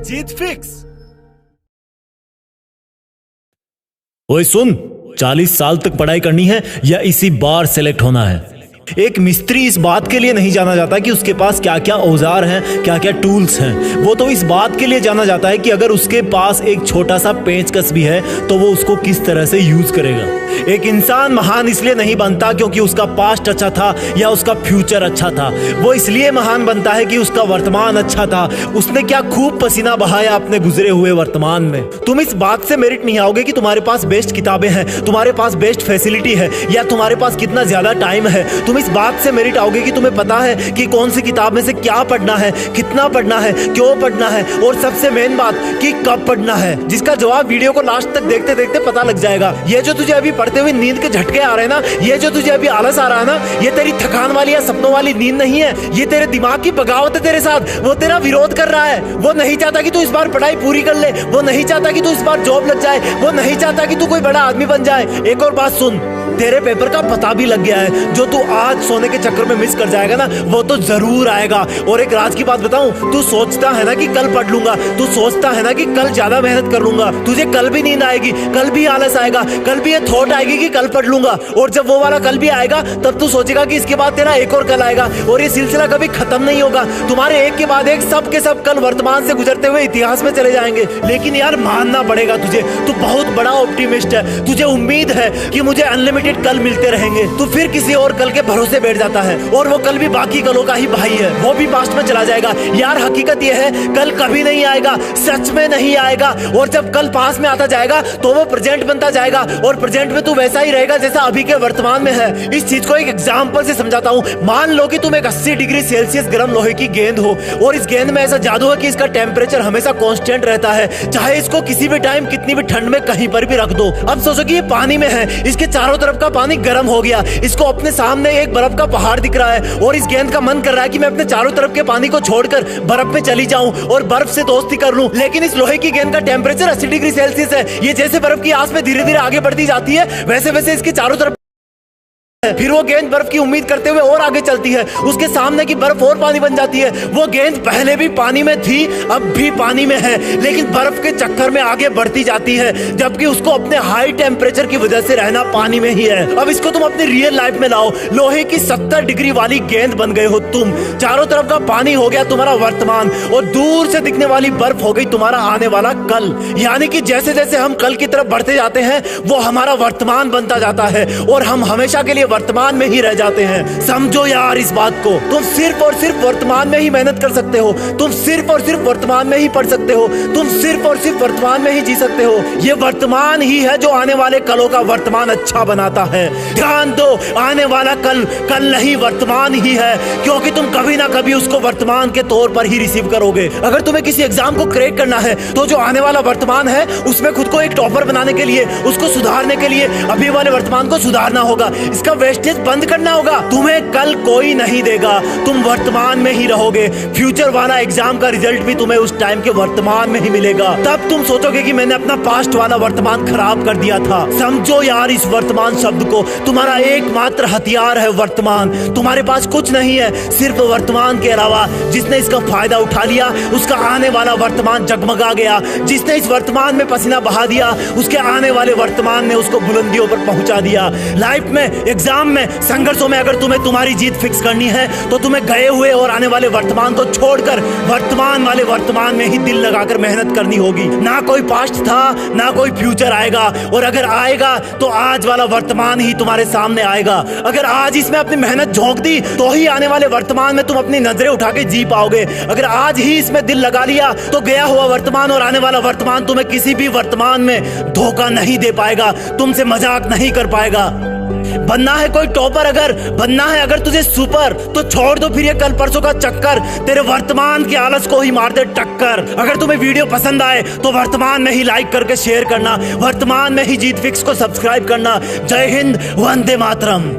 जीत fix. ओए सुन, 40 साल तक पढ़ाई करनी है या इसी बार सेलेक्ट होना है। एक मिस्त्री इस बात के लिए नहीं जाना जाता कि उसके पास क्या क्या औजार हैं, क्या क्या टूल्स हैं। वो तो इस बात के लिए जाना जाता है कि अगर उसके पास एक छोटा सा पेंचकस भी है तो वो उसको किस तरह से यूज करेगा। एक इंसान महान इसलिए नहीं बनता क्योंकि उसका पास्ट अच्छा था या उसका फ्यूचर अच्छा था। वो इसलिए महान बनता है कि उसका वर्तमान अच्छा था, उसने क्या खूब पसीना बहाया अपने गुजरे हुए वर्तमान में। तुम इस बात से मेरिट नहीं आओगे कि तुम्हारे पास बेस्ट किताबें हैं, तुम्हारे पास बेस्ट फैसिलिटी है या तुम्हारे पास कितना ज्यादा टाइम है। तुम इस बात से मेरिट आओगे कि तुम्हें पता है कि कौन सी किताब में से क्या पढ़ना है, कितना पढ़ना है, क्यों पढ़ना है और सबसे मेन बात कि कब पढ़ना है, जिसका जवाब वीडियो को लास्ट तक देखते देखते पता लग जाएगा। ये जो तुझे अभी पढ़ते हुए नींद के झटके आ रहे हैं ना, ये जो तुझे अभी आलस आ रहा है ना, ये तेरी थकान वाली या सपनों वाली नींद नहीं है। ये तेरे दिमाग की बगावत है तेरे साथ। वो तेरा विरोध कर रहा है। वो नहीं चाहता कि तू इस बार पढ़ाई पूरी कर ले, वो नहीं चाहता कि तू इस बार जॉब लग जाए, वो नहीं चाहता कि तू कोई बड़ा आदमी बन जाए। एक और बात सुन, तेरे पेपर का पता भी लग गया है। जो तू आज सोने के चक्कर में मिस कर जाएगा ना, वो तो जरूर आएगा। और एक राज की बात बताऊं, तू सोचता है ना कि कल पढ़ लूंगा, तू सोचता है ना कि कल ज्यादा मेहनत कर लूंगा, तुझे कल भी नींद आएगी, कल भी आलस आएगा, कल भी ये थॉट आएगी कि कल पढ़ लूंगा। और जब वो वाला कल भी आएगा तब तू सोचेगा कि इसके बाद तेरा एक और कल आएगा और ये सिलसिला कभी खत्म नहीं होगा। तुम्हारे एक के बाद एक सब के सब कल वर्तमान से गुजरते हुए इतिहास में चले जाएंगे। लेकिन यार मानना पड़ेगा तुझे, तू बहुत बड़ा ऑप्टिमिस्ट है। तुझे उम्मीद है कि मुझे अनलिमिटेड कल मिलते रहेंगे। तू फिर किसी और कल के भरोसे बैठ जाता है और वो कल भी बाकी कलों का ही भाई है, वो भी पास्ट में चला जाएगा। यार हकीकत ये है, कल कभी नहीं आएगा, सच में नहीं आएगा। और जब कल पास में आता जाएगा तो वो प्रेजेंट बनता जाएगा और प्रेजेंट में तू वैसा ही रहेगा जैसा अभी के वर्तमान में है। इस चीज को एक एग्जांपल से समझाता हूँ। मान लो कि तुम एक 80 डिग्री सेल्सियस गर्म लोहे की गेंद हो और इस गेंद में ऐसा जादू है कि इसका टेम्परेचर हमेशा कांस्टेंट रहता है, चाहे इसको किसी भी टाइम कितनी भी ठंड में कहीं पर भी रख दो। अब सोचो कि ये पानी में है, इसके चारों तरफ का पानी गर्म हो गया, इसको अपने सामने एक बर्फ का पहाड़ दिख रहा है और इस गेंद का मन कर रहा है कि मैं अपने चारों तरफ के पानी को छोड़कर बर्फ में चली जाऊं और बर्फ से दोस्ती कर लूं। लेकिन इस लोहे की गेंद का टेम्परेचर 80 डिग्री सेल्सियस है। ये जैसे बर्फ की आस में धीरे धीरे आगे बढ़ती जाती है, वैसे वैसे इसके चारों तरफ फिर वो गेंद बर्फ की उम्मीद करते हुए और आगे चलती है, उसके सामने की बर्फ और पानी बन जाती है। वो गेंद पहले भी पानी में थी, अब भी पानी में है, लेकिन बर्फ के चक्कर में आगे बढ़ती जाती है, जबकि उसको अपने हाई टेम्परेचर की वजह से रहना पानी में ही है। अब इसको तुम अपनी रियल लाइफ में लाओ। लोहे की 70 डिग्री वाली गेंद बन गए हो तुम। चारों तरफ का पानी हो गया तुम्हारा वर्तमान और दूर से दिखने वाली बर्फ हो गई तुम्हारा आने वाला कल। यानी कि जैसे जैसे हम कल की तरफ बढ़ते जाते हैं वो हमारा वर्तमान बनता जाता है और हम हमेशा के लिए वर्तमान में ही रह जाते हैं। समझो यार इस बात को। तुम सिर्फ और सिर्फ वर्तमान में ही मेहनत कर सकते हो, तुम सिर्फ और सिर्फ वर्तमान में ही पढ़ सकते हो, तुम सिर्फ और सिर्फ वर्तमान में ही जी सकते हो। ये वर्तमान ही है जो आने वाले कलों का वर्तमान अच्छा बनाता है। ध्यान दो, आने वाला कल कल नहीं वर्तमान ही है, क्योंकि तुम कभी ना कभी उसको वर्तमान के तौर पर ही रिसीव करोगे। अगर तुम्हें किसी एग्जाम को क्रैक करना है तो जो आने वाला वर्तमान है उसमें खुद को एक टॉपर बनाने के लिए, उसको सुधारने के लिए अभी वाले वर्तमान को सुधारना होगा। इसका वेस्टेज बंद करना होगा। तुम्हें कल कोई नहीं देगा, तुम वर्तमान में ही रहोगे। फ्यूचर वाला एग्जाम का रिजल्ट भी तुम्हें उस टाइम के वर्तमान में ही मिलेगा। तब तुम सोचोगे कि मैंने अपना पास्ट वाला वर्तमान खराब कर दिया था। समझो यार इस वर्तमान शब्द को, तुम्हारा एकमात्र हथियार है वर्तमान। तुम्हारे पास कुछ नहीं है सिर्फ वर्तमान के अलावा। जिसने इसका फायदा उठा लिया उसका आने वाला वर्तमान जगमगा गया। जिसने इस वर्तमान में पसीना बहा दिया उसके आने वाले वर्तमान ने उसको बुलंदियों पर पहुंचा दिया। लाइफ में, एग्जाम में, संघर्षों में अगर तुम्हें तुम्हारी जीत फिक्स करनी है तो तुम्हें गए हुए और आने वाले वर्तमान को छोड़कर वर्तमान वाले वर्तमान में ही दिल लगाकर मेहनत करनी होगी। ना कोई पास्ट था ना कोई फ्यूचर आएगा, और अगर आएगा तो आज वाला वर्तमान ही तुम्हारे सामने आएगा। अगर आज इसमें अपनी मेहनत झोंक दी तो ही आने वाले वर्तमान में तुम अपनी नजरें उठा के जी पाओगे। अगर आज ही इसमें दिल लगा लिया तो गया हुआ वर्तमान और आने वाला वर्तमान तुम्हें किसी भी वर्तमान में धोखा नहीं दे पाएगा, तुमसे मजाक नहीं कर पाएगा। बनना है कोई टॉपर, अगर बनना है अगर तुझे सुपर, तो छोड़ दो फिर ये कल परसों का चक्कर। तेरे वर्तमान के आलस को ही मार दे टक्कर। अगर तुम्हें वीडियो पसंद आए तो वर्तमान में ही लाइक करके शेयर करना, वर्तमान में ही जीत फिक्स को सब्सक्राइब करना। जय हिंद, वंदे मातरम।